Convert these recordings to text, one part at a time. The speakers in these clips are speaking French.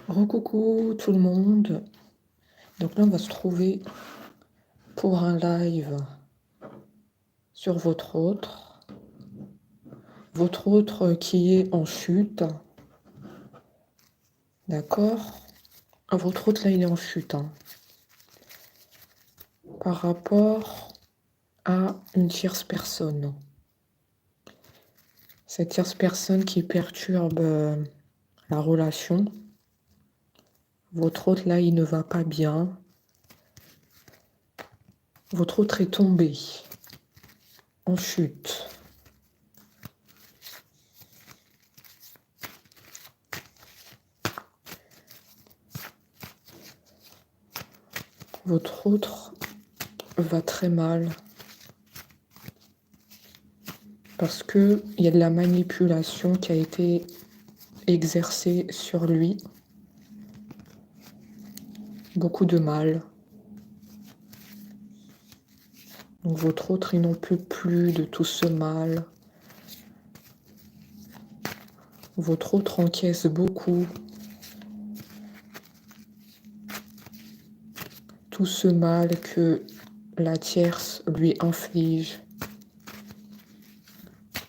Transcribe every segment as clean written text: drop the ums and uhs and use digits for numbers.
Recoucou tout le monde. Donc là, on va se trouver pour un live sur votre autre qui est en chute. D'accord? Votre autre là, il est en chute, hein, par rapport à une tierce personne. Cette tierce personne qui perturbe la relation. Votre autre là, il ne va pas bien. Votre autre est tombé en chute. Votre autre va très mal parce qu'il y a de la manipulation qui a été exercée sur lui. Beaucoup de mal. Donc votre autre, il n'en peut plus de tout ce mal. Votre autre encaisse beaucoup. Tout ce mal que la tierce lui inflige.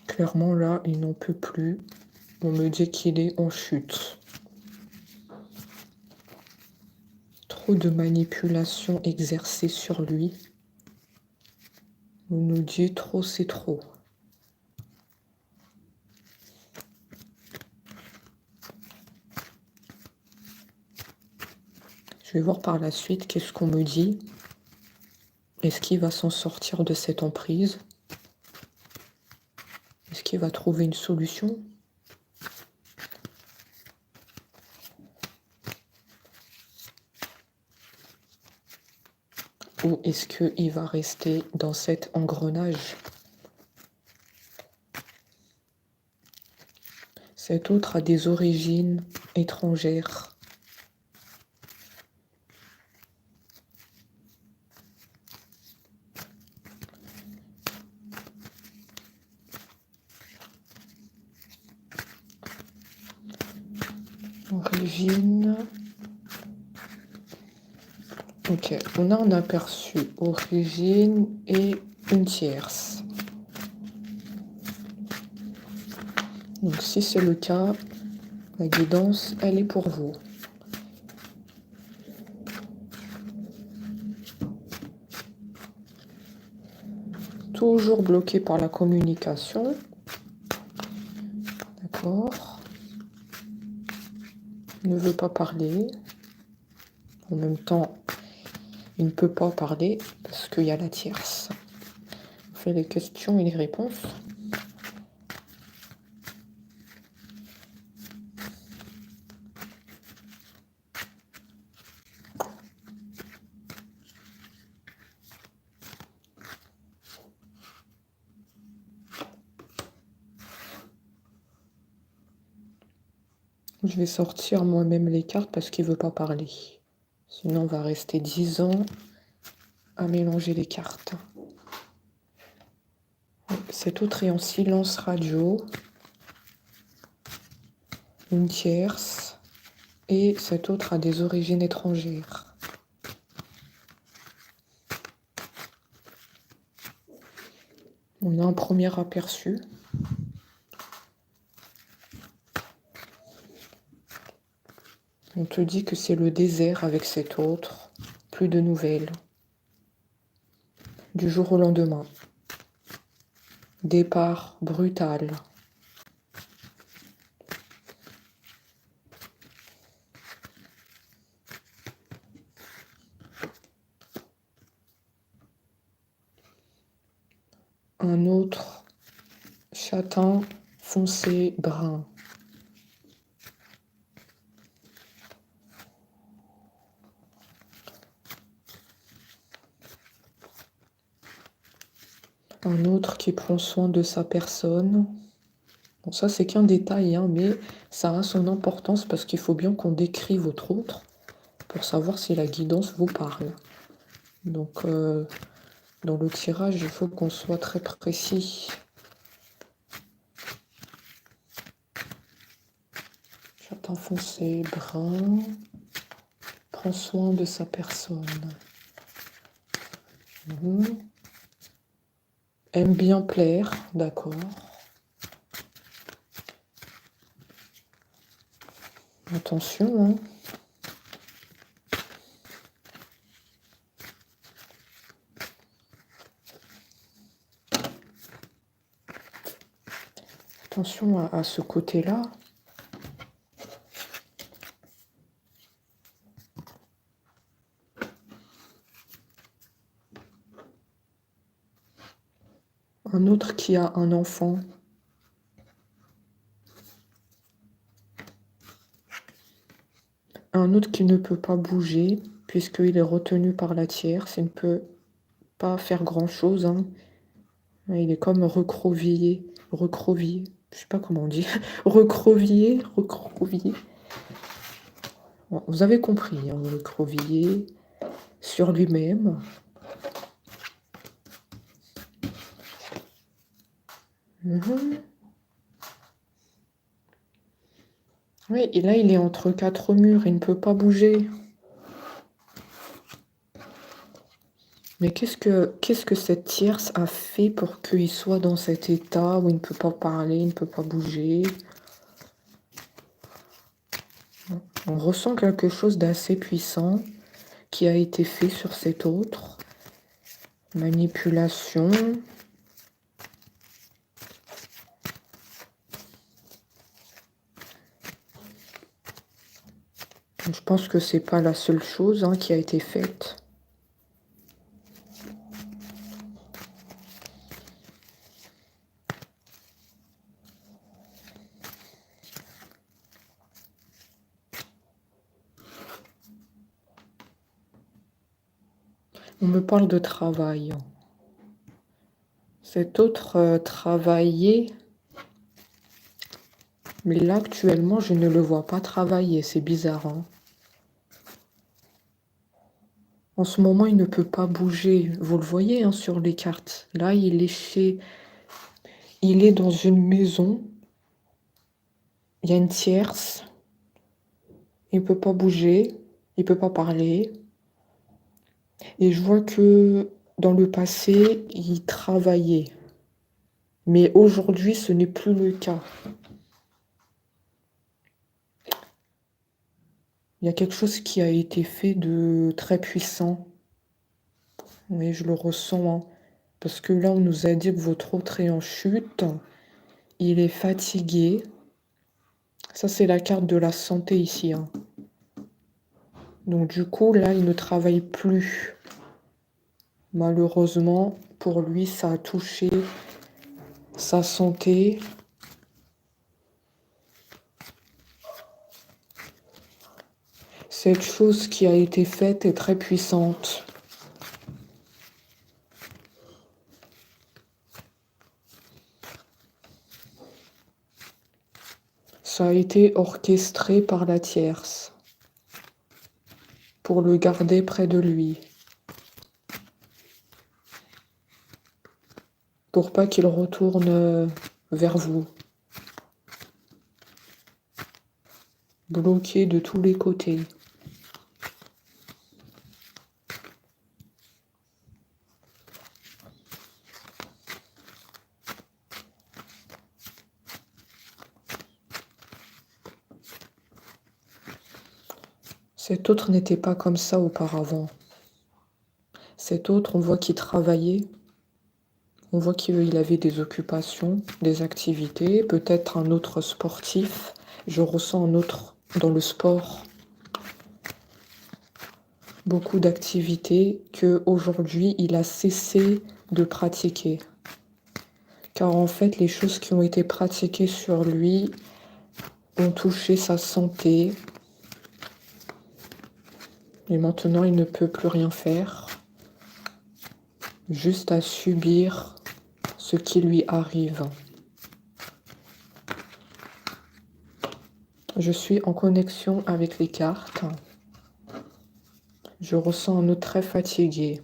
Clairement, là, il n'en peut plus. On me dit qu'il est en chute. Trop de manipulation exercée sur lui. On nous dit trop, c'est trop. Je vais voir par la suite qu'est-ce qu'on me dit. Est-ce qu'il va s'en sortir de cette emprise? Est-ce qu'il va trouver une solution? Ou est-ce qu'il va rester dans cet engrenage? Cet autre a des origines étrangères. Origine. Ok, on a un aperçu. Origine et une tierce. Donc si c'est le cas, la guidance, elle est pour vous. Toujours bloqué par la communication. D'accord. Il ne veut pas parler. En même temps, il ne peut pas parler parce qu'il y a la tierce. On fait les questions et les réponses. Je vais sortir moi-même les cartes parce qu'il ne veut pas parler. Sinon, on va rester 10 ans à mélanger les cartes. Cet autre est en silence radio. Une tierce. Et cet autre a des origines étrangères. On a un premier aperçu. On te dit que c'est le désert avec cet autre. Plus de nouvelles. Du jour au lendemain. Départ brutal. Un autre châtain foncé brun. Un autre qui prend soin de sa personne. Bon, ça, c'est qu'un détail, hein, mais ça a son importance parce qu'il faut bien qu'on décrit votre autre pour savoir si la guidance vous parle. Donc, dans le tirage, il faut qu'on soit très précis. Châtain foncé, brun. Prend soin de sa personne. Aime bien plaire, d'accord. Attention, hein. Attention à ce côté-là. Un autre qui a un enfant. Un autre qui ne peut pas bouger, puisqu'il est retenu par la tierce. Il ne peut pas faire grand-chose, hein. Il est comme recroquevillé. Recroquevillé. Je sais pas comment on dit. Recroquevillé. Recroquevillé. Bon, vous avez compris, hein, recroquevillé sur lui-même. Oui, et là, il est entre 4 murs, il ne peut pas bouger. Mais qu'est-ce que cette tierce a fait pour qu'il soit dans cet état où il ne peut pas parler, il ne peut pas bouger? On ressent quelque chose d'assez puissant qui a été fait sur cet autre. Manipulation. Je pense que c'est pas la seule chose, hein, qui a été faite. On me parle de travail. Cet autre travaillait, mais là actuellement je ne le vois pas travailler, c'est bizarre, hein. En ce moment, il ne peut pas bouger. Vous le voyez, hein, sur les cartes. Là, il est dans une maison. Il y a une tierce. Il ne peut pas bouger. Il ne peut pas parler. Et je vois que dans le passé, il travaillait. Mais aujourd'hui, ce n'est plus le cas. Il y a quelque chose qui a été fait de très puissant. Oui, je le ressens, hein. Parce que là, on nous a dit que votre autre est en chute. Il est fatigué. Ça, c'est la carte de la santé ici, hein. Donc du coup, là, il ne travaille plus. Malheureusement, pour lui, ça a touché sa santé. Cette chose qui a été faite est très puissante. Ça a été orchestré par la tierce pour le garder près de lui. Pour pas qu'il retourne vers vous. Bloqué de tous les côtés. Cet autre n'était pas comme ça auparavant. Cet autre, on voit qu'il travaillait. On voit qu'il avait des occupations, des activités, peut-être un autre sportif. Je ressens un autre dans le sport. Beaucoup d'activités qu'aujourd'hui, il a cessé de pratiquer. Car en fait, les choses qui ont été pratiquées sur lui ont touché sa santé. Et maintenant, il ne peut plus rien faire. Juste à subir ce qui lui arrive. Je suis en connexion avec les cartes. Je ressens un autre très fatigué.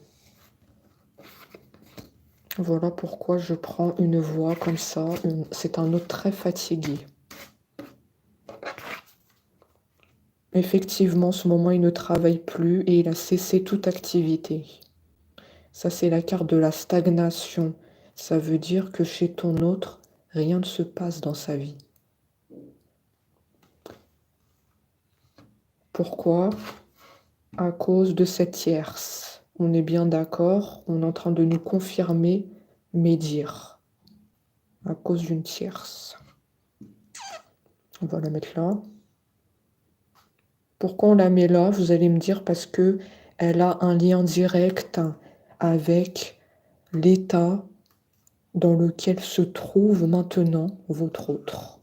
Voilà pourquoi je prends une voix comme ça. C'est un autre très fatigué. Effectivement, en ce moment, il ne travaille plus et il a cessé toute activité. Ça, c'est la carte de la stagnation. Ça veut dire que chez ton autre, rien ne se passe dans sa vie. Pourquoi? À cause de cette tierce. On est bien d'accord, on est en train de nous confirmer mes dires. À cause d'une tierce. On va la mettre là. Pourquoi on la met là? Vous allez me dire parce que elle a un lien direct avec l'état dans lequel se trouve maintenant votre autre.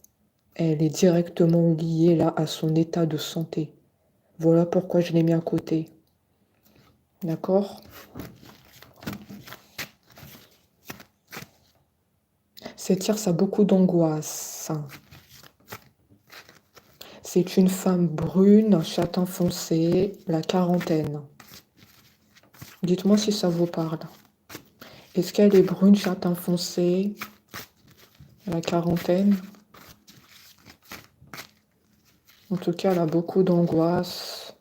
Elle est directement liée là à son état de santé. Voilà pourquoi je l'ai mis à côté. D'accord? Cette tierce a beaucoup d'angoisse. C'est une femme brune, châtain foncé, la quarantaine. Dites-moi si ça vous parle. Est-ce qu'elle est brune, châtain foncé, la quarantaine? En tout cas, elle a beaucoup d'angoisse.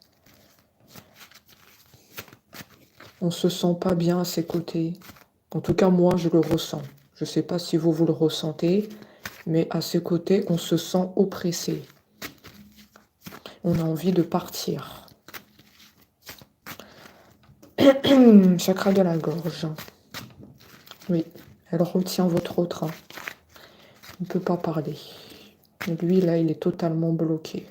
On se sent pas bien à ses côtés. En tout cas, moi, je le ressens. Je ne sais pas si vous le ressentez, mais à ses côtés, on se sent oppressé. On a envie de partir. Chakra de la gorge. Oui, elle retient votre autre. Il ne peut pas parler. Et lui, là, il est totalement bloqué.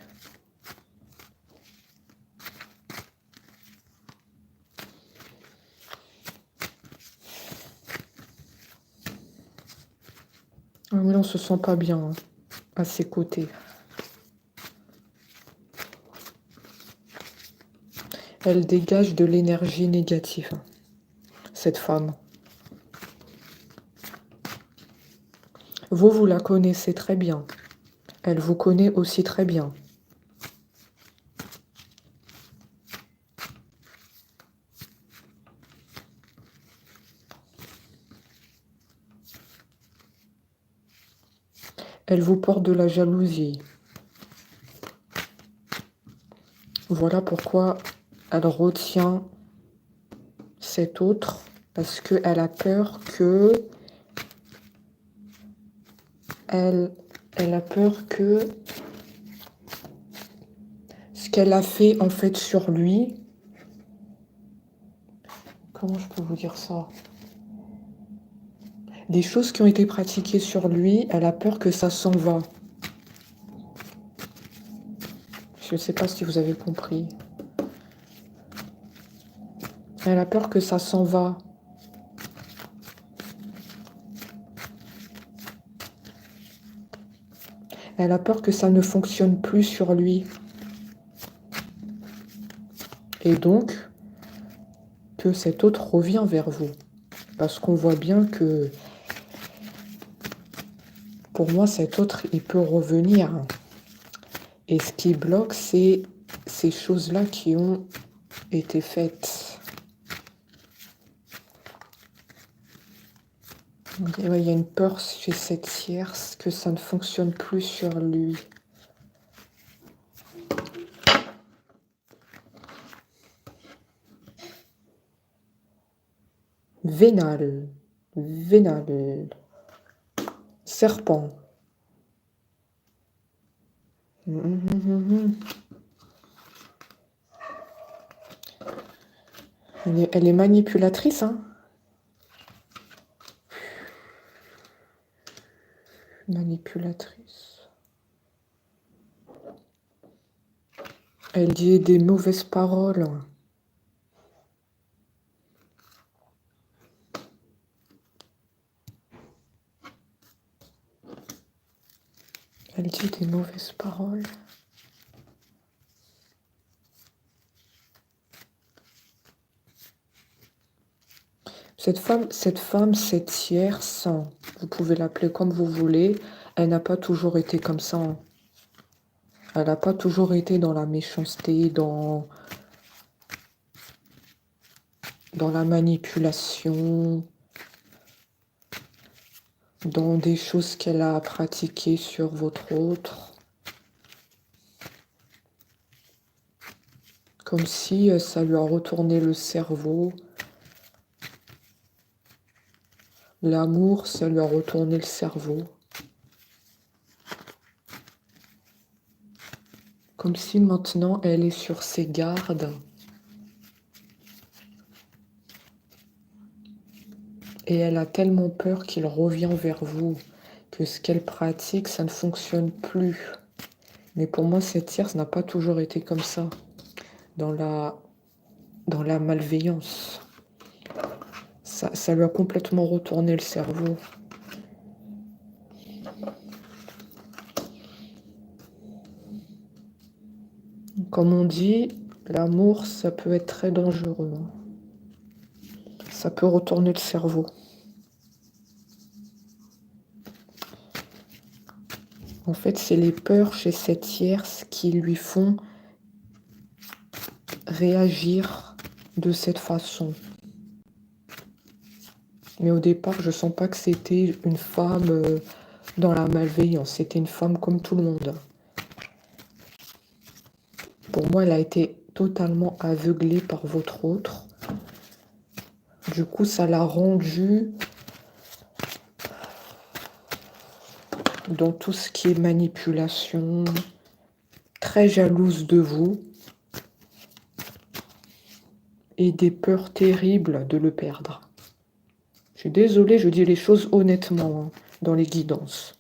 Ah, mais on se sent pas bien à ses côtés. Elle dégage de l'énergie négative, cette femme. Vous la connaissez très bien. Elle vous connaît aussi très bien. Elle vous porte de la jalousie. Voilà pourquoi elle retient cet autre, parce qu'elle a peur que... Elle a peur que ce qu'elle a fait en fait sur lui... Comment je peux vous dire ça? Des choses qui ont été pratiquées sur lui, elle a peur que ça s'en va. Je ne sais pas si vous avez compris. Elle a peur que ça s'en va. Elle a peur que ça ne fonctionne plus sur lui. Et donc, que cet autre revient vers vous. Parce qu'on voit bien que, pour moi, cet autre, il peut revenir. Et ce qui bloque, c'est ces choses-là qui ont été faites. Et ouais, il y a une peur chez cette tierce que ça ne fonctionne plus sur lui. Vénal, vénal, serpent. Elle est manipulatrice, hein. Manipulatrice. Elle dit des mauvaises paroles. Elle dit des mauvaises paroles. Cette femme, cette tierce, vous pouvez l'appeler comme vous voulez, elle n'a pas toujours été comme ça. Elle n'a pas toujours été dans la méchanceté, dans la manipulation, dans des choses qu'elle a pratiquées sur votre autre. Comme si ça lui a retourné le cerveau. L'amour, ça lui a retourné le cerveau. Comme si maintenant elle est sur ses gardes. Et elle a tellement peur qu'il revient vers vous, que ce qu'elle pratique, ça ne fonctionne plus. Mais pour moi, cette tierce n'a pas toujours été comme ça, dans la malveillance. Ça lui a complètement retourné le cerveau. Comme on dit, l'amour, ça peut être très dangereux. Ça peut retourner le cerveau. En fait, c'est les peurs chez cette tierce qui lui font réagir de cette façon. Mais au départ, je sens pas que c'était une femme dans la malveillance. C'était une femme comme tout le monde. Pour moi, elle a été totalement aveuglée par votre autre. Du coup, ça l'a rendue dans tout ce qui est manipulation, très jalouse de vous et des peurs terribles de le perdre. Je suis désolée, je dis les choses honnêtement dans les guidances.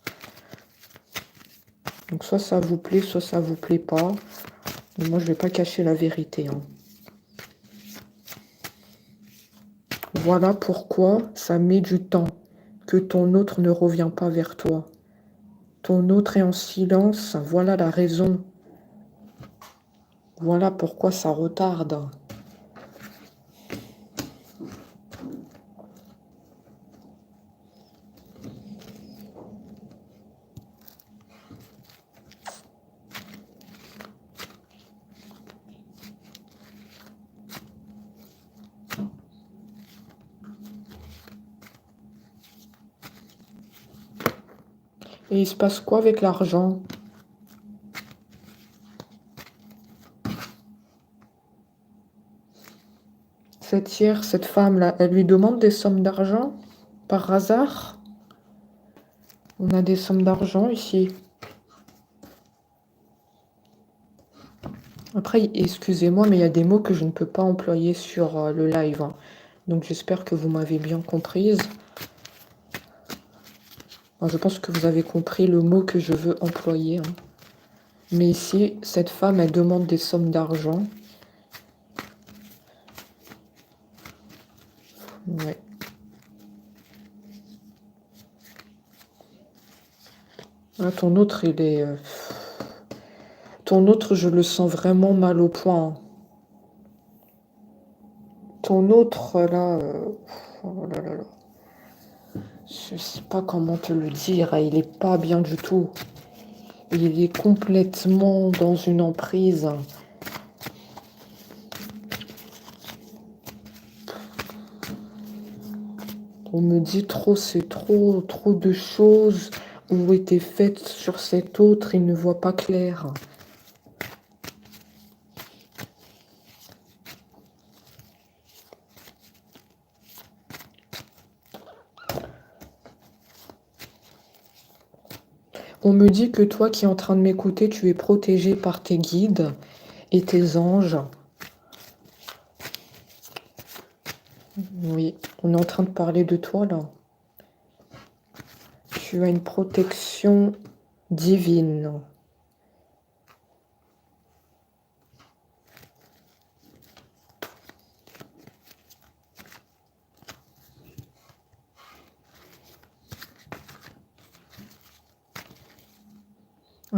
Donc soit ça vous plaît, soit ça vous plaît pas. Mais moi, je vais pas cacher la vérité. Voilà pourquoi ça met du temps que ton autre ne revient pas vers toi. Ton autre est en silence, voilà la raison. Voilà pourquoi ça retarde. Et il se passe quoi avec l'argent? Cette femme-là, elle lui demande des sommes d'argent par hasard? On a des sommes d'argent ici. Après, excusez-moi, mais il y a des mots que je ne peux pas employer sur le live. Donc j'espère que vous m'avez bien comprise. Enfin, je pense que vous avez compris le mot que je veux employer. Mais ici, cette femme, elle demande des sommes d'argent. Ouais. Ah, ton autre, il est... Ton autre, je le sens vraiment mal au point. Ton autre, là... Oh là là là. Je sais pas comment te le dire. Il est pas bien du tout. Il est complètement dans une emprise. On me dit c'est trop de choses ont été faites sur cet autre. Il ne voit pas clair. On me dit que toi qui es en train de m'écouter, tu es protégé par tes guides et tes anges. Oui, on est en train de parler de toi là. Tu as une protection divine.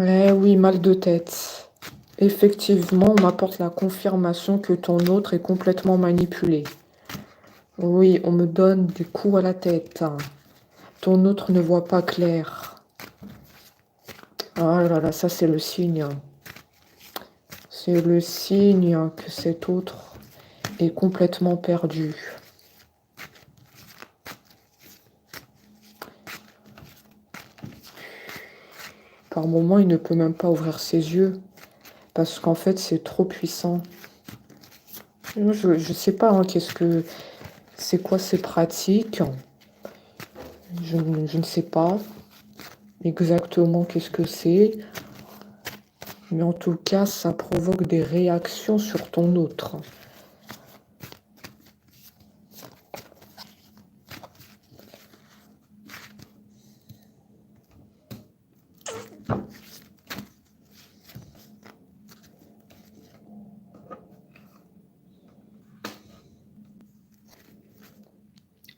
Eh oui, mal de tête. Effectivement, on m'apporte la confirmation que ton autre est complètement manipulé. Oui, on me donne des coups à la tête. Ton autre ne voit pas clair. Ah là là, ça c'est le signe. C'est le signe que cet autre est complètement perdu. Par moments, il ne peut même pas ouvrir ses yeux parce qu'en fait, c'est trop puissant. Je sais pas, hein, qu'est-ce que c'est quoi ces pratiques. Je ne sais pas exactement qu'est-ce que c'est. Mais en tout cas, ça provoque des réactions sur ton autre.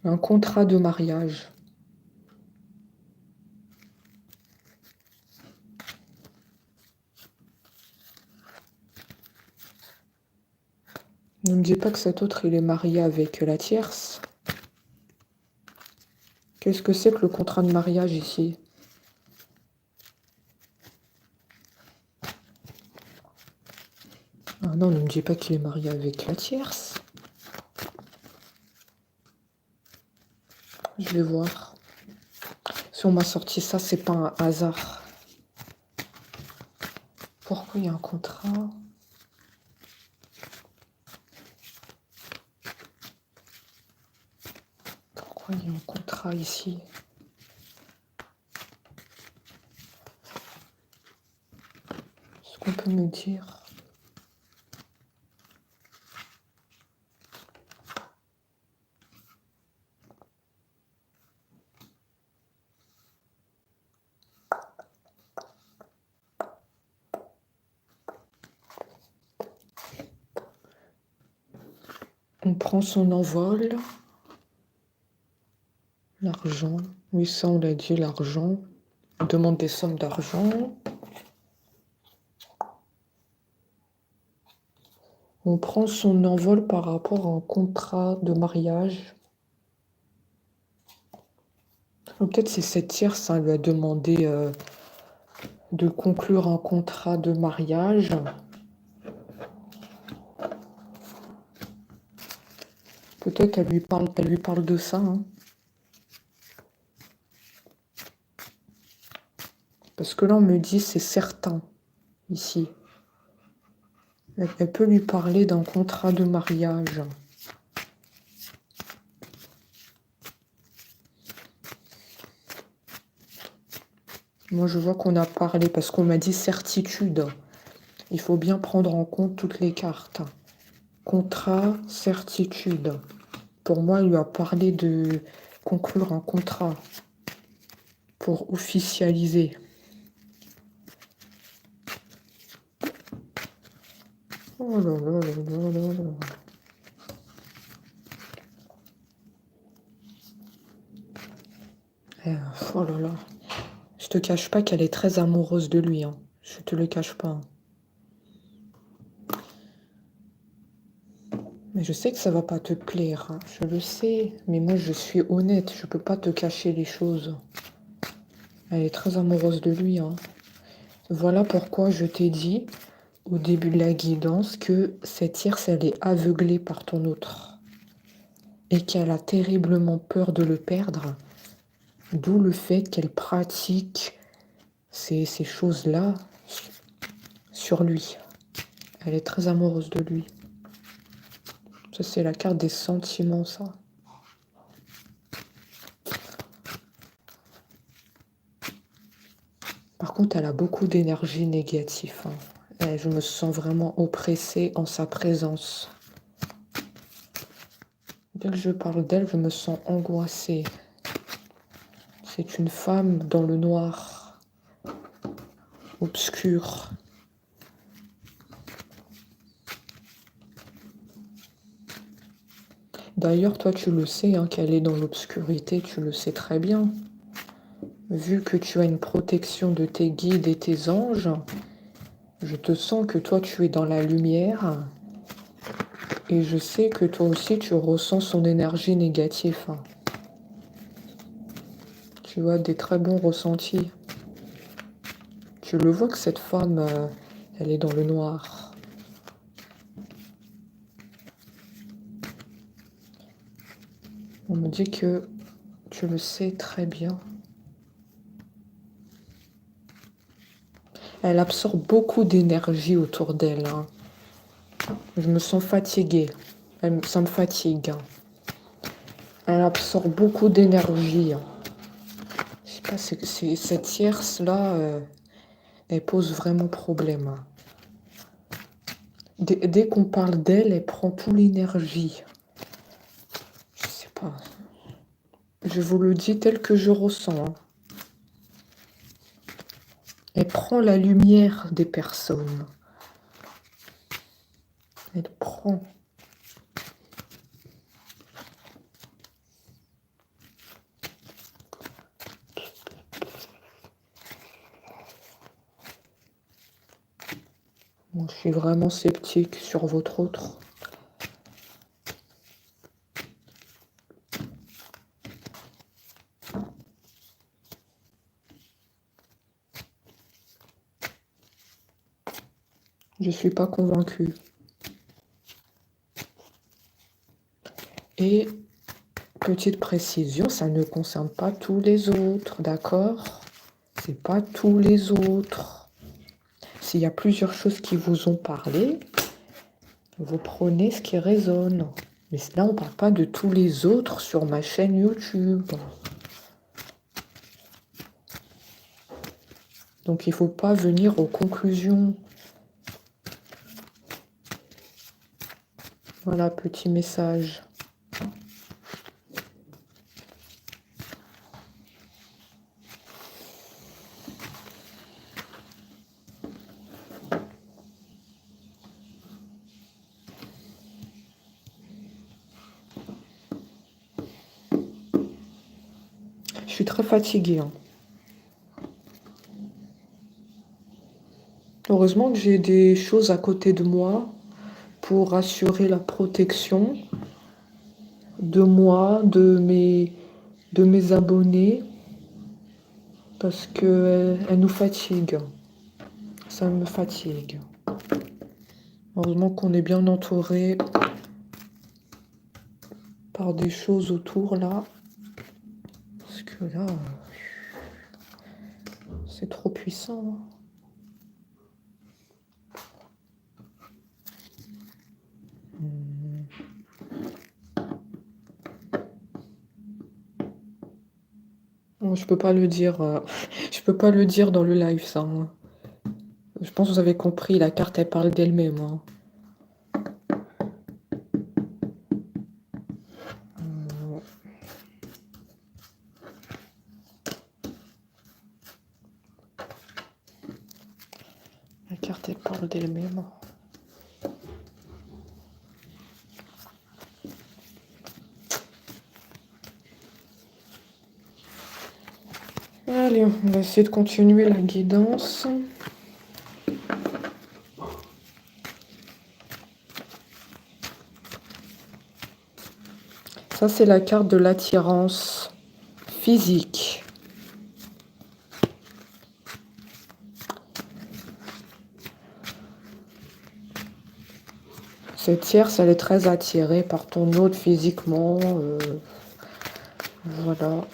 Un contrat de mariage. Ne me dis pas que cet autre, il est marié avec la tierce. Qu'est-ce que c'est que le contrat de mariage ici? Ah non, ne me dis pas qu'il est marié avec la tierce. Je vais voir. Si on m'a sorti ça, c'est pas un hasard. Pourquoi il y a un contrat? Pourquoi il y a un contrat ici? Est-ce qu'on peut me dire? On prend son envol. L'argent. Oui, ça, on l'a dit, l'argent. On demande des sommes d'argent. On prend son envol par rapport à un contrat de mariage. Ou peut-être c'est cette tierce, hein, lui a demandé de conclure un contrat de mariage. Peut-être qu'elle lui parle de ça, hein. Parce que là, on me dit c'est certain, ici. Elle peut lui parler d'un contrat de mariage. Moi, je vois qu'on a parlé, parce qu'on m'a dit certitude. Il faut bien prendre en compte toutes les cartes. Contrat, certitude. Pour moi, il lui a parlé de conclure un contrat pour officialiser. Oh là là là là là là. Oh là là. Je te cache pas qu'elle est très amoureuse de lui, hein. Je te le cache pas. Mais je sais que ça va pas te plaire, hein. Je le sais. Mais moi, je suis honnête. Je peux pas te cacher les choses. Elle est très amoureuse de lui, hein. Voilà pourquoi je t'ai dit au début de la guidance que cette tierce, elle est aveuglée par ton autre. Et qu'elle a terriblement peur de le perdre. D'où le fait qu'elle pratique ces choses-là sur lui. Elle est très amoureuse de lui. Ça, c'est la carte des sentiments, ça. Par contre, elle a beaucoup d'énergie négative, hein. Et je me sens vraiment oppressée en sa présence. Dès que je parle d'elle, je me sens angoissée. C'est une femme dans le noir, obscur. D'ailleurs, toi, tu le sais, hein, qu'elle est dans l'obscurité, tu le sais très bien. Vu que tu as une protection de tes guides et tes anges, je te sens que toi, tu es dans la lumière. Et je sais que toi aussi, tu ressens son énergie négative. Tu as des très bons ressentis. Tu le vois que cette femme, elle est dans le noir. On me dit que tu le sais très bien. Elle absorbe beaucoup d'énergie autour d'elle, hein. Je me sens fatiguée. Ça me fatigue. Elle absorbe beaucoup d'énergie. Je sais pas, cette tierce-là, elle pose vraiment problème. Dès qu'on parle d'elle, elle prend toute l'énergie. Je sais pas. Je vous le dis tel que je ressens. Elle prend la lumière des personnes. Elle prend. Bon, je suis vraiment sceptique sur votre autre. Je ne suis pas convaincue. Et petite précision, ça ne concerne pas tous les autres, d'accord? C'est pas tous les autres. S'il y a plusieurs choses qui vous ont parlé, vous prenez ce qui résonne. Mais là, on ne parle pas de tous les autres sur ma chaîne YouTube. Donc, il ne faut pas venir aux conclusions. Voilà, petit message. Je suis très fatiguée. Heureusement que j'ai des choses à côté de moi pour assurer la protection de moi, de mes abonnés, parce que elle nous fatigue. Ça me fatigue. Heureusement qu'on est bien entouré par des choses autour là. Parce que là, c'est trop puissant. Bon, je peux pas le dire. Je peux pas le dire dans le live, ça. Je pense que vous avez compris, la carte, elle parle d'elle-même. La carte, elle parle d'elle-même. Allez, on va essayer de continuer la guidance. Ça, c'est la carte de l'attirance physique. Cette tierce, elle est très attirée par ton autre physiquement. Voilà.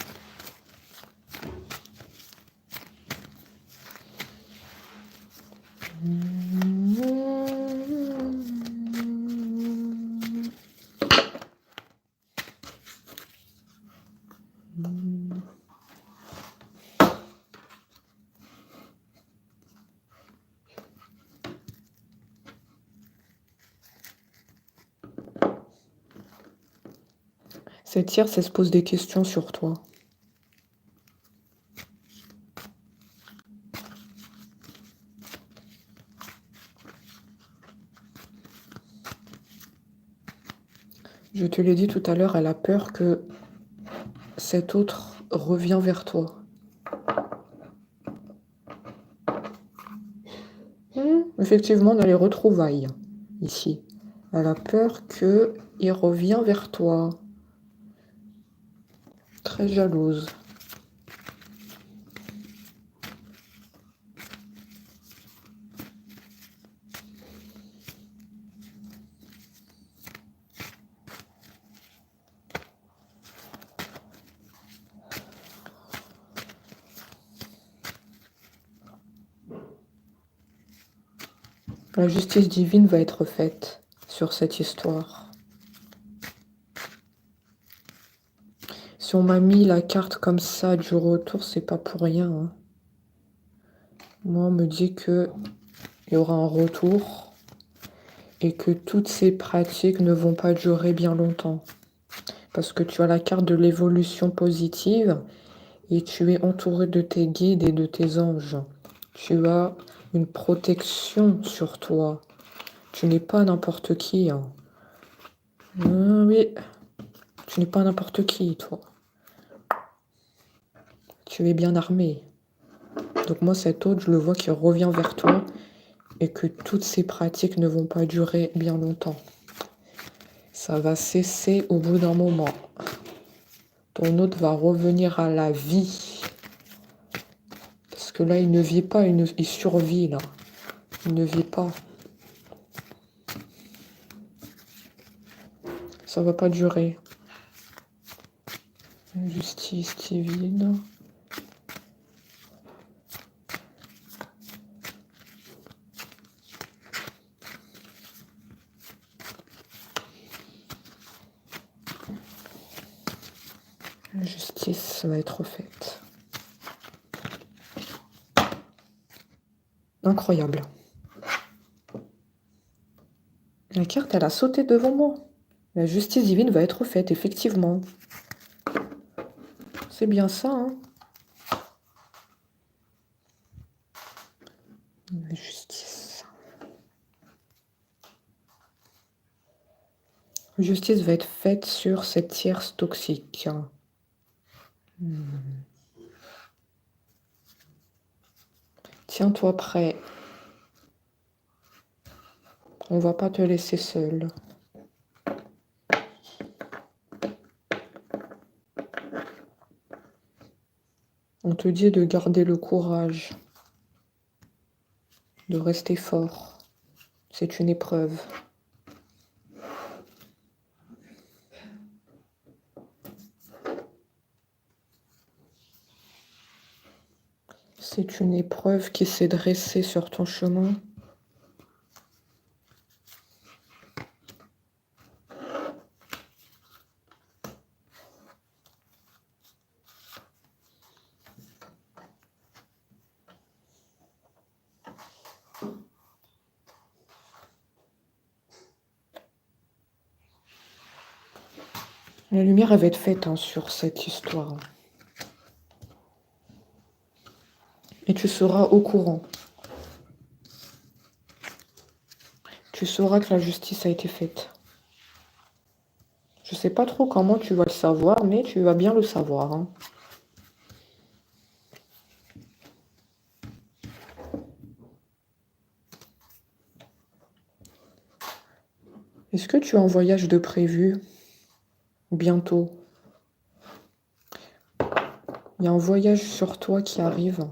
Cette tierce, elle se pose des questions sur toi. Je te l'ai dit tout à l'heure, elle a peur que cet autre revienne vers toi. Effectivement, on a les retrouvailles ici. Elle a peur qu'il revienne vers toi. Très jalouse. La justice divine va être faite sur cette histoire. Si on m'a mis la carte comme ça du retour, c'est pas pour rien. Hein. Moi, on me dit qu'il y aura un retour et que toutes ces pratiques ne vont pas durer bien longtemps. Parce que tu as la carte de l'évolution positive et tu es entouré de tes guides et de tes anges. Tu as une protection sur toi. Tu n'es pas n'importe qui. Hein. Oui, tu n'es pas n'importe qui, toi. Tu es bien armé. Donc moi, cet autre, je le vois qui revient vers toi et que toutes ces pratiques ne vont pas durer bien longtemps. Ça va cesser au bout d'un moment. Ton autre va revenir à la vie. Parce que là, il ne vit pas, il survit, là. Il ne vit pas. Ça va pas durer. Justice divine. La justice va être faite. Incroyable. La carte, elle a sauté devant moi. La justice divine va être faite, effectivement. C'est bien ça, hein. La justice. La justice va être faite sur cette tierce toxique. Tiens-toi prêt. On va pas te laisser seul. On te dit de garder le courage, de rester fort. C'est une épreuve. C'est une épreuve qui s'est dressée sur ton chemin. La lumière elle va être faite hein, sur cette histoire. Et tu seras au courant. Tu sauras que la justice a été faite. Je sais pas trop comment tu vas le savoir, mais tu vas bien le savoir. Hein. Est-ce que tu as un voyage de prévu bientôt? Il y a un voyage sur toi qui arrive.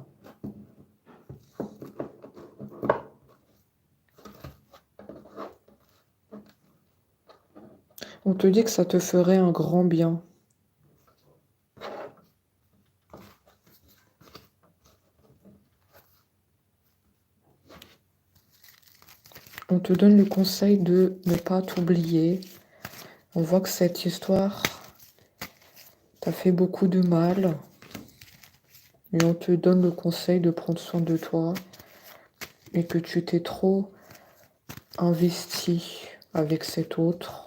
On te dit que ça te ferait un grand bien. On te donne le conseil de ne pas t'oublier. On voit que cette histoire t'a fait beaucoup de mal. Et on te donne le conseil de prendre soin de toi. Et que tu t'es trop investi avec cet autre.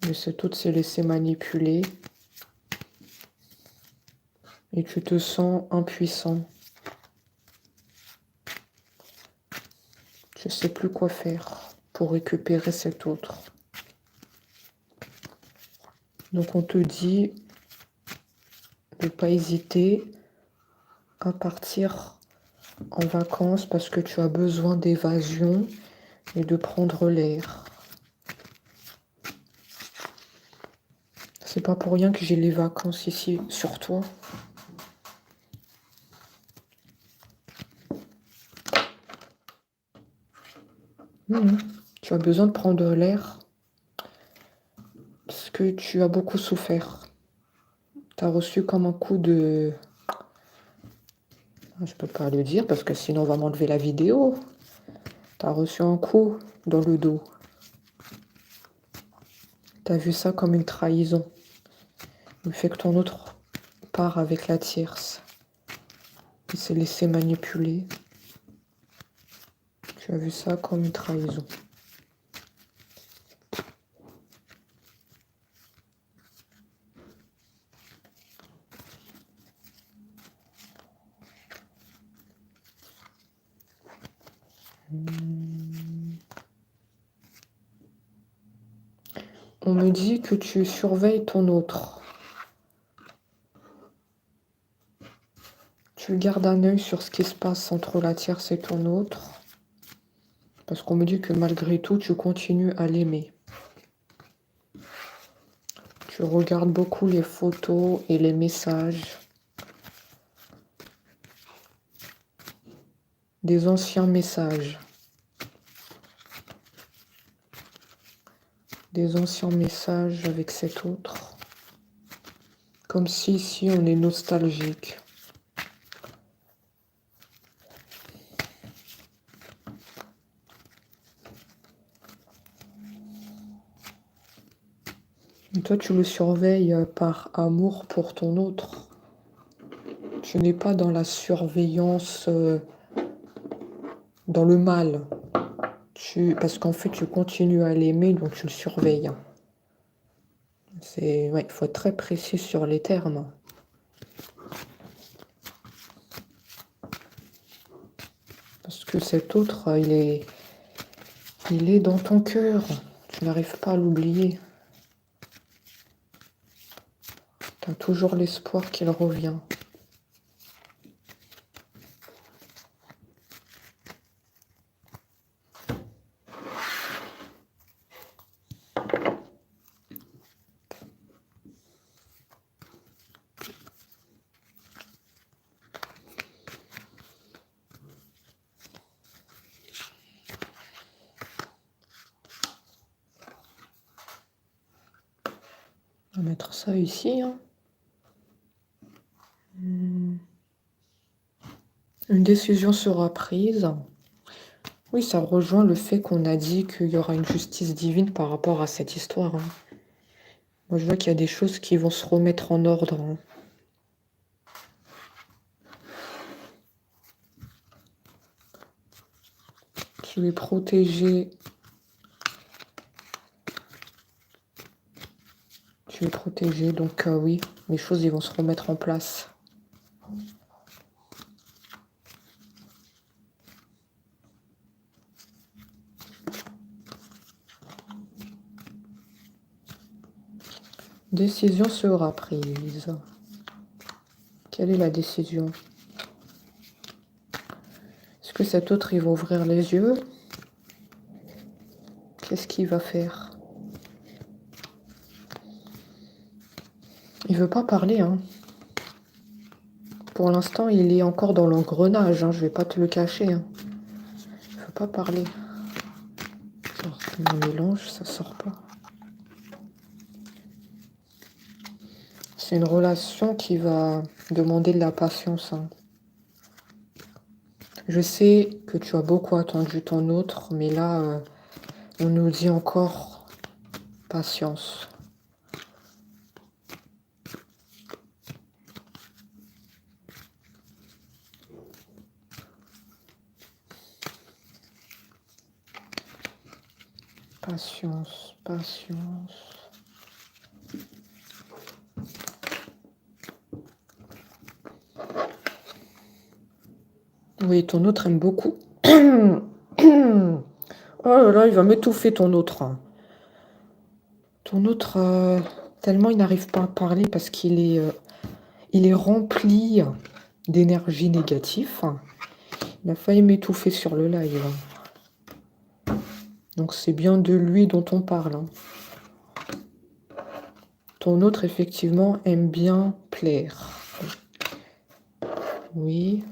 Mais cet autre s'est laissé manipuler. Et tu te sens impuissant. Je ne sais plus quoi faire pour récupérer cet autre. Donc on te dit de ne pas hésiter à partir en vacances parce que tu as besoin d'évasion et de prendre l'air. C'est pas pour rien que j'ai les vacances ici sur toi. Tu as besoin de prendre l'air parce que tu as beaucoup souffert. Tu as reçu comme un coup de Je peux pas le dire parce que sinon on va m'enlever la vidéo. T'as reçu un coup dans le dos. T'as vu ça comme une trahison. Le fait que ton autre part avec la tierce. Il s'est laissé manipuler. Tu as vu ça comme une trahison. On me dit que tu surveilles ton autre. Tu gardes un œil sur ce qui se passe entre la tierce et ton autre. Parce qu'on me dit que malgré tout, tu continues à l'aimer. Tu regardes beaucoup les photos et les messages. Des anciens messages. Des anciens messages avec cet autre. Comme si ici on est nostalgique. Et toi, tu le surveilles par amour pour ton autre. Tu n'es pas dans la surveillance, dans le mal. Parce qu'en fait, tu continues à l'aimer, donc tu le surveilles. Ouais, il faut être très précis sur les termes. Parce que cet autre, il est dans ton cœur. Tu n'arrives pas à l'oublier. Tu as toujours l'espoir qu'il revient. On va mettre ça ici. Hein. Une décision sera prise. Oui, ça rejoint le fait qu'on a dit qu'il y aura une justice divine par rapport à cette histoire. Hein. Moi, je vois qu'il y a des choses qui vont se remettre en ordre. Hein. Tu es protégé. Tu es protégé, donc oui, les choses ils vont se remettre en place. Décision sera prise. Quelle est la décision? Est-ce que cet autre, il va ouvrir les yeux? Qu'est-ce qu'il va faire? Il veut pas parler, hein. Pour l'instant, il est encore dans l'engrenage, hein. Je vais pas te le cacher. Hein. Il veut pas parler. Mon mélange, ça sort pas. C'est une relation qui va demander de la patience. Hein. Je sais que tu as beaucoup attendu ton autre, mais là, on nous dit encore patience. Patience, patience. Oui, ton autre aime beaucoup. Oh là là, il va m'étouffer ton autre. Ton autre, tellement il n'arrive pas à parler parce qu'il est rempli d'énergie négative. Il a failli m'étouffer sur le live. Donc c'est bien de lui dont on parle. Hein. Ton autre, effectivement, aime bien plaire. Oui.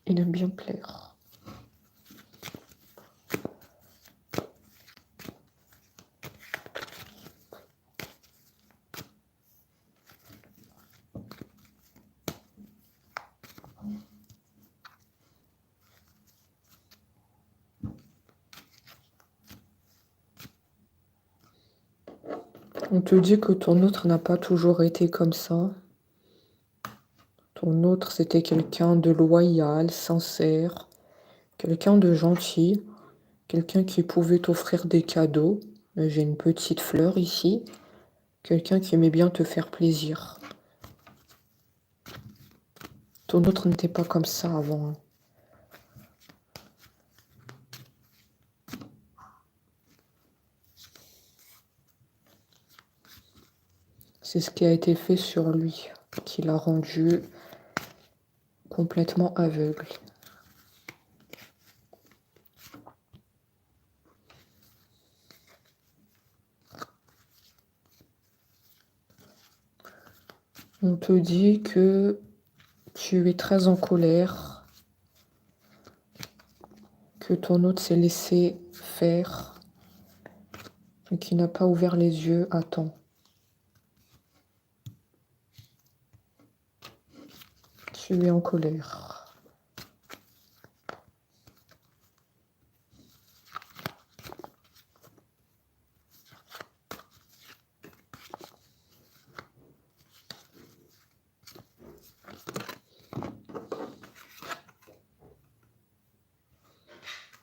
Il aime bien plaire. On te dit que ton autre n'a pas toujours été comme ça. Ton autre, c'était quelqu'un de loyal, sincère, quelqu'un de gentil, quelqu'un qui pouvait t'offrir des cadeaux. J'ai une petite fleur ici. Quelqu'un qui aimait bien te faire plaisir. Ton autre n'était pas comme ça avant. C'est ce qui a été fait sur lui, qui l'a rendu complètement aveugle. On te dit que tu es très en colère, que ton autre s'est laissé faire et qu'il n'a pas ouvert les yeux à temps. Tu es en colère.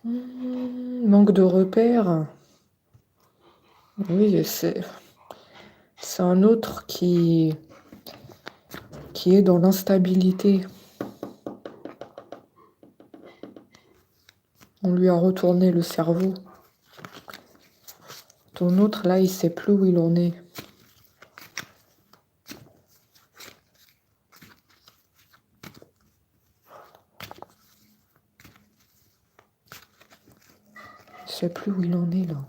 Manque de repères. Oui, c'est un autre qui est dans l'instabilité. On lui a retourné le cerveau. Ton autre, là, il sait plus où il en est. Il sait plus où il en est, là.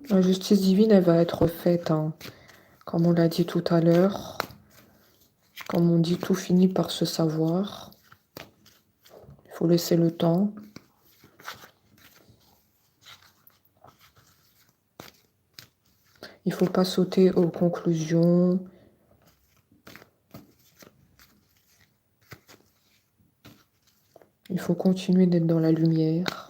La justice divine, elle va être faite, hein. Comme on l'a dit tout à l'heure. Comme on dit, tout finit par se savoir. Il faut laisser le temps. Il ne faut pas sauter aux conclusions. Il faut continuer d'être dans la lumière.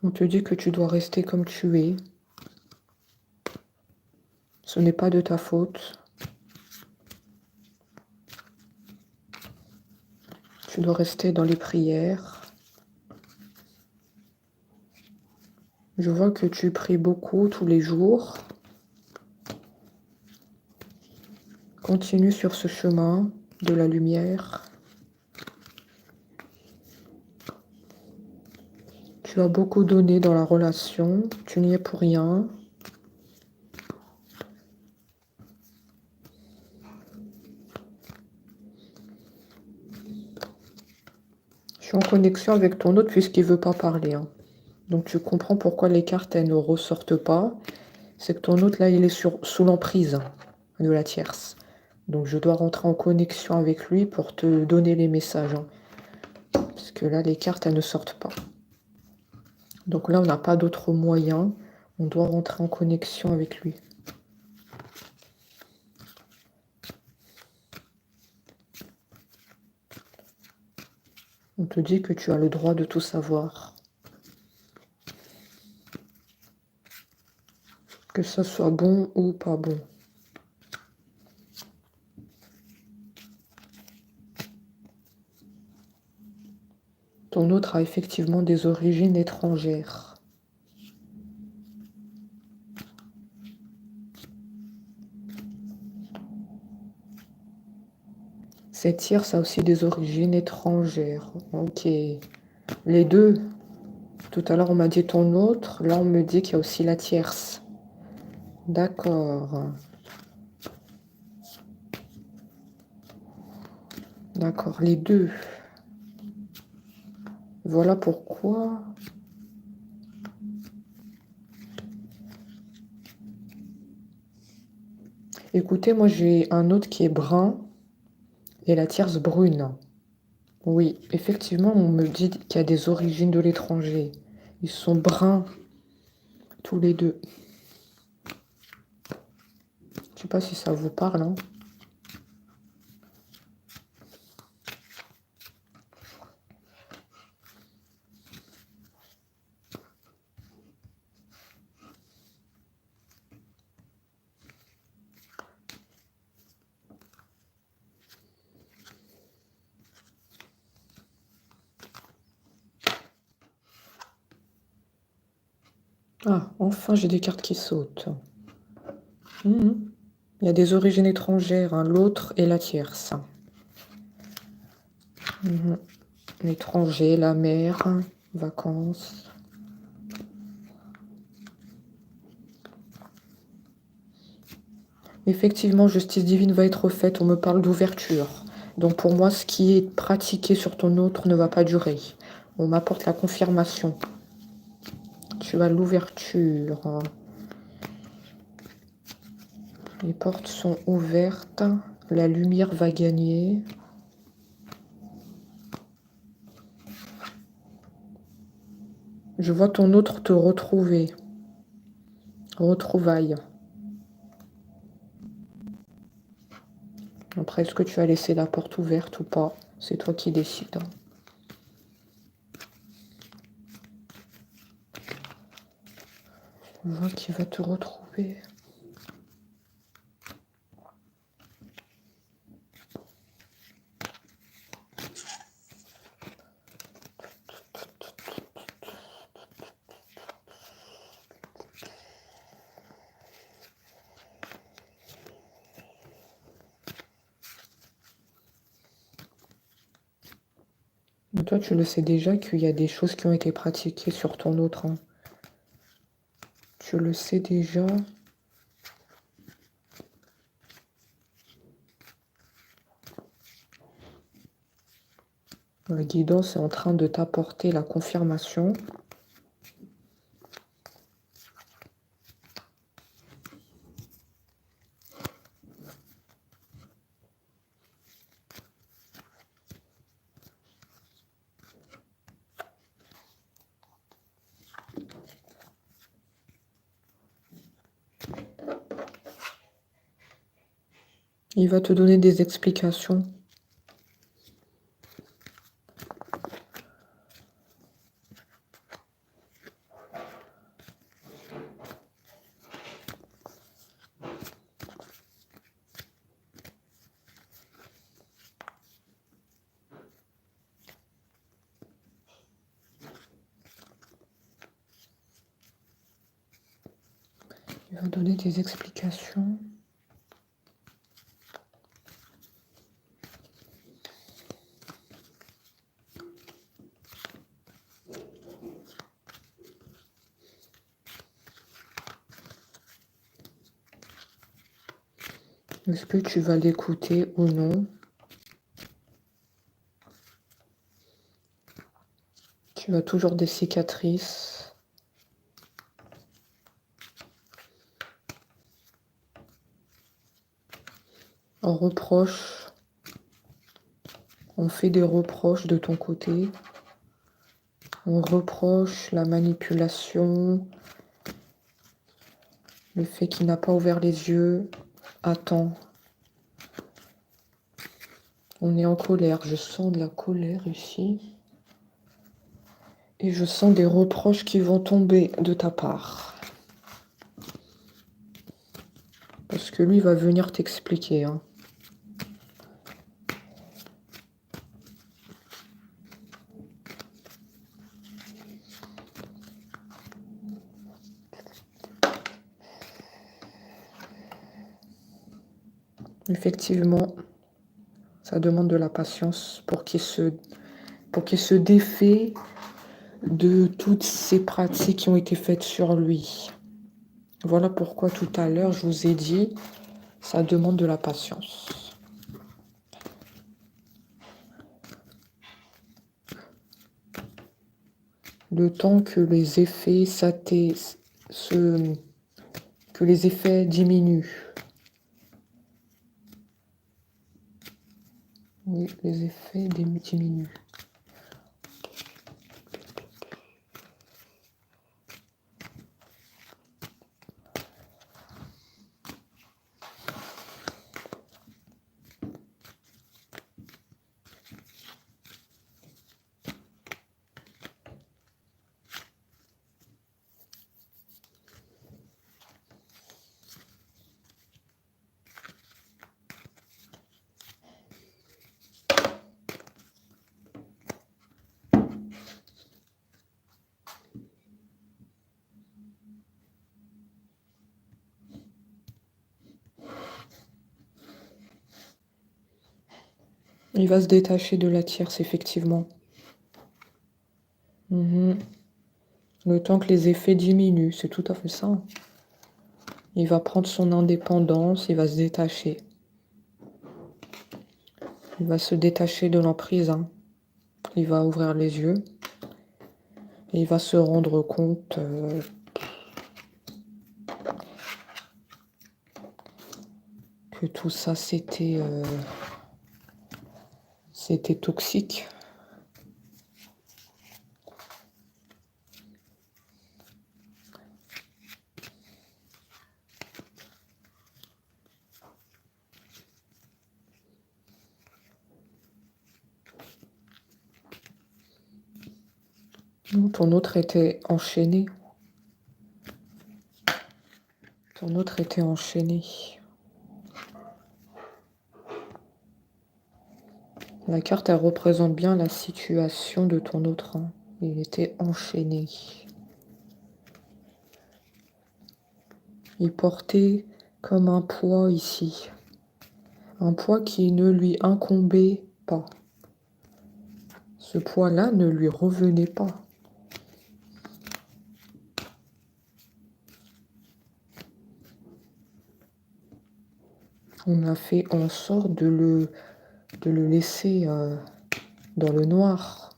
On te dit que tu dois rester comme tu es. Ce n'est pas de ta faute. Tu dois rester dans les prières. Je vois que tu pries beaucoup tous les jours. Continue sur ce chemin de la lumière. Tu as beaucoup donné dans la relation. Tu n'y es pour rien. Je suis en connexion avec ton autre puisqu'il ne veut pas parler, hein. Donc tu comprends pourquoi les cartes, elles ne ressortent pas. C'est que ton autre, là, il est sous l'emprise de la tierce. Donc je dois rentrer en connexion avec lui pour te donner les messages, hein. Parce que là, les cartes, elles ne sortent pas. Donc là, on n'a pas d'autre moyen. On doit rentrer en connexion avec lui. On te dit que tu as le droit de tout savoir. Que ça soit bon ou pas bon. Ton autre a effectivement des origines étrangères. Cette tierce a aussi des origines étrangères. Ok. Les deux. Tout à l'heure, on m'a dit ton autre. Là, on me dit qu'il y a aussi la tierce. D'accord. D'accord, les deux. Voilà pourquoi. Écoutez, moi j'ai un autre qui est brun et la tierce brune. Oui, effectivement, on me dit qu'il y a des origines de l'étranger. Ils sont bruns, tous les deux. Je sais pas si ça vous parle, hein. Ah, enfin, j'ai des cartes qui sautent. Il y a des origines étrangères, hein. L'autre et la tierce. L'étranger, la mer, vacances. Effectivement, justice divine va être faite. On me parle d'ouverture. Donc pour moi, ce qui est pratiqué sur ton autre ne va pas durer. On m'apporte la confirmation. Tu as l'ouverture. Les portes sont ouvertes. La lumière va gagner. Je vois ton autre te retrouver. Retrouvailles. Après, est-ce que tu as laissé la porte ouverte ou pas? C'est toi qui décides. Je vois qu'il va te retrouver. Mais toi, tu le sais déjà qu'il y a des choses qui ont été pratiquées sur ton autre, hein. Tu le sais déjà. La guidance est en train de t'apporter la confirmation. Il va te donner des explications. Il va donner des explications. Est-ce que tu vas l'écouter ou non? Tu as toujours des cicatrices. On reproche. On fait des reproches de ton côté. On reproche la manipulation, le fait qu'il n'a pas ouvert les yeux à temps. On est en colère. Je sens de la colère ici. Et je sens des reproches qui vont tomber de ta part. Parce que lui va venir t'expliquer, hein. Effectivement, ça demande de la patience pour qu'il se défait de toutes ces pratiques qui ont été faites sur lui. Voilà pourquoi tout à l'heure, je vous ai dit, ça demande de la patience. Le temps que les effets que les effets diminuent. Oui, les effets diminuent. Il va se détacher de la tierce, effectivement. Le temps que les effets diminuent, c'est tout à fait ça. Il va prendre son indépendance, il va se détacher. Il va se détacher de l'emprise. Il va ouvrir les yeux. Et il va se rendre compte que tout ça, c'était toxique. Ton autre était enchaîné. Ton autre était enchaîné. La carte, elle représente bien la situation de ton autre. Il était enchaîné. Il portait comme un poids ici. Un poids qui ne lui incombait pas. Ce poids-là ne lui revenait pas. On a fait en sorte de le laisser dans le noir.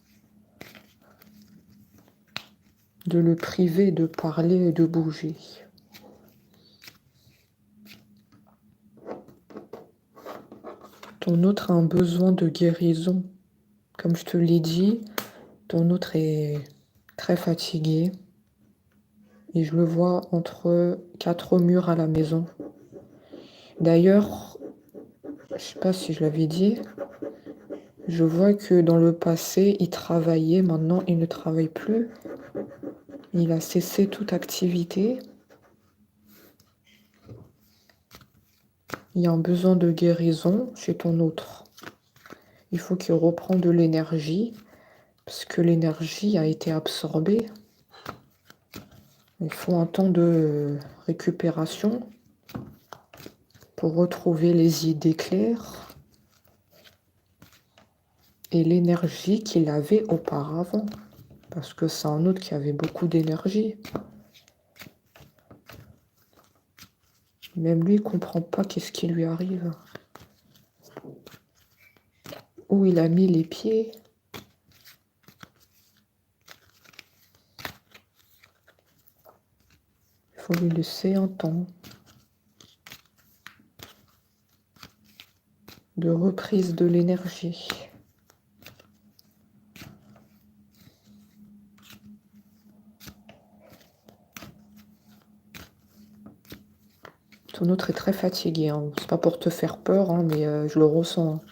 De le priver de parler et de bouger. Ton autre a un besoin de guérison. Comme je te l'ai dit, ton autre est très fatigué. Et je le vois entre 4 murs à la maison. D'ailleurs, je ne sais pas si je l'avais dit, je vois que dans le passé, il travaillait. Maintenant, il ne travaille plus. Il a cessé toute activité. Il y a un besoin de guérison chez ton autre. Il faut qu'il reprenne de l'énergie, parce que l'énergie a été absorbée. Il faut un temps de récupération pour retrouver les idées claires et l'énergie qu'il avait auparavant. Parce que c'est un autre qui avait beaucoup d'énergie. Même lui, il ne comprend pas qu'est-ce qui lui arrive. Où il a mis les pieds. Il faut lui laisser un temps de reprise de l'énergie. Ton autre est très fatigué. C'est pas pour te faire peur, mais je le ressens.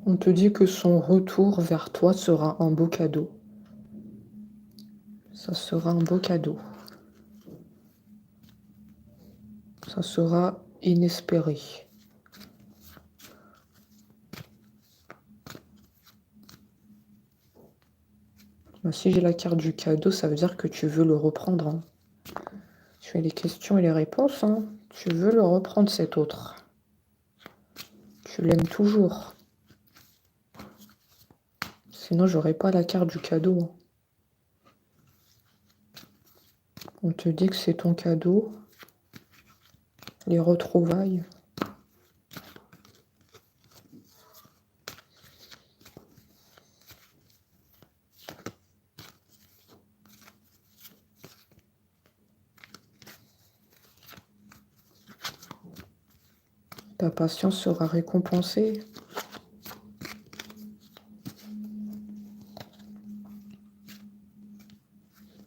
On te dit que son retour vers toi sera un beau cadeau. Ça sera un beau cadeau. Ça sera inespéré. Si j'ai la carte du cadeau, ça veut dire que tu veux le reprendre. Je fais les questions et les réponses. Tu veux le reprendre, cet autre. Tu l'aimes toujours. Sinon, j'aurais pas la carte du cadeau, hein. On te dit que c'est ton cadeau. Les retrouvailles. Ta patience sera récompensée.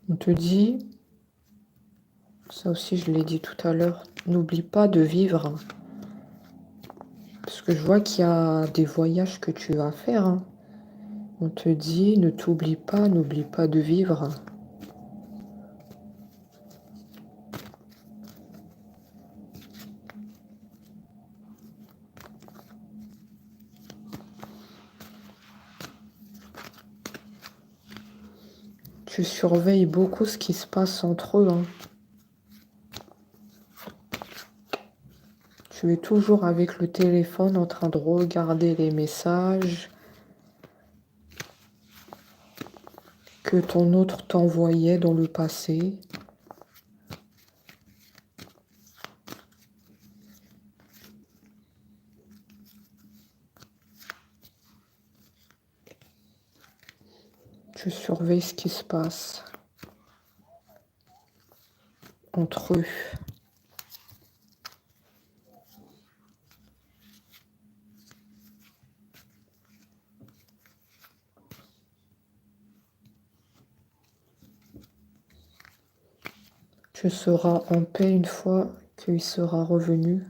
On te dit, ça aussi je l'ai dit tout à l'heure, n'oublie pas de vivre. Parce que je vois qu'il y a des voyages que tu vas faire, hein. On te dit, ne t'oublie pas, n'oublie pas de vivre. Tu surveilles beaucoup ce qui se passe entre eux, hein. Tu es toujours avec le téléphone en train de regarder les messages que ton autre t'envoyait dans le passé. Tu surveilles ce qui se passe entre eux. Tu seras en paix une fois qu'il sera revenu.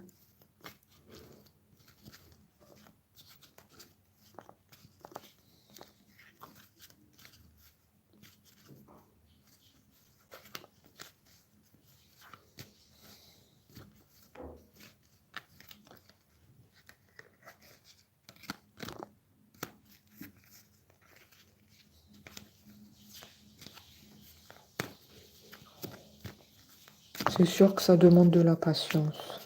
C'est sûr que ça demande de la patience.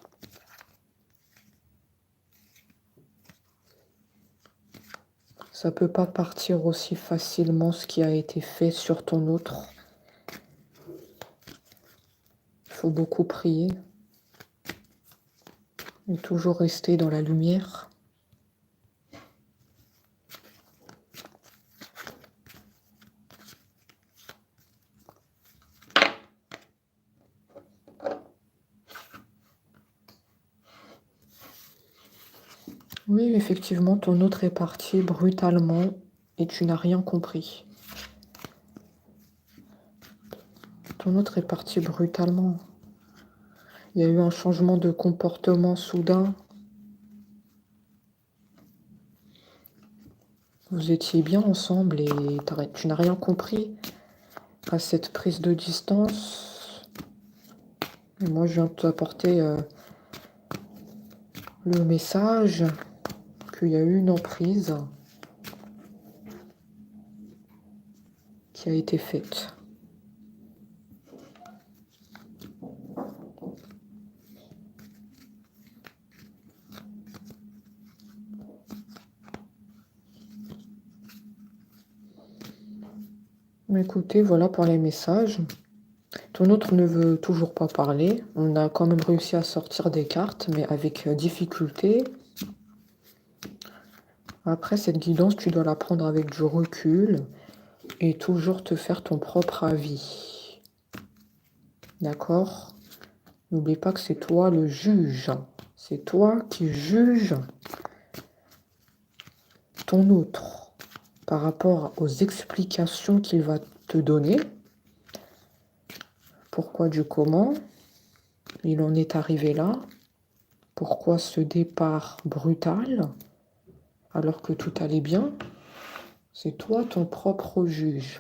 Ça peut pas partir aussi facilement ce qui a été fait sur ton autre. Il faut beaucoup prier et toujours rester dans la lumière. Oui, effectivement, ton autre est parti brutalement et tu n'as rien compris. Ton autre est parti brutalement. Il y a eu un changement de comportement soudain. Vous étiez bien ensemble et tu n'as rien compris à cette prise de distance. Et moi, je viens t'apporter le message qu'il y a eu une emprise qui a été faite. Écoutez, voilà pour les messages. Ton autre ne veut toujours pas parler. On a quand même réussi à sortir des cartes, mais avec difficulté. Après, cette guidance, tu dois la prendre avec du recul et toujours te faire ton propre avis. D'accord? N'oublie pas que c'est toi le juge. C'est toi qui juges ton autre par rapport aux explications qu'il va te donner. Pourquoi du comment il en est arrivé là? Pourquoi ce départ brutal alors que tout allait bien? C'est toi ton propre juge.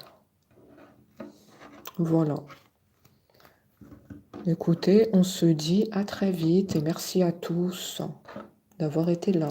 Voilà. Écoutez, on se dit à très vite et merci à tous d'avoir été là.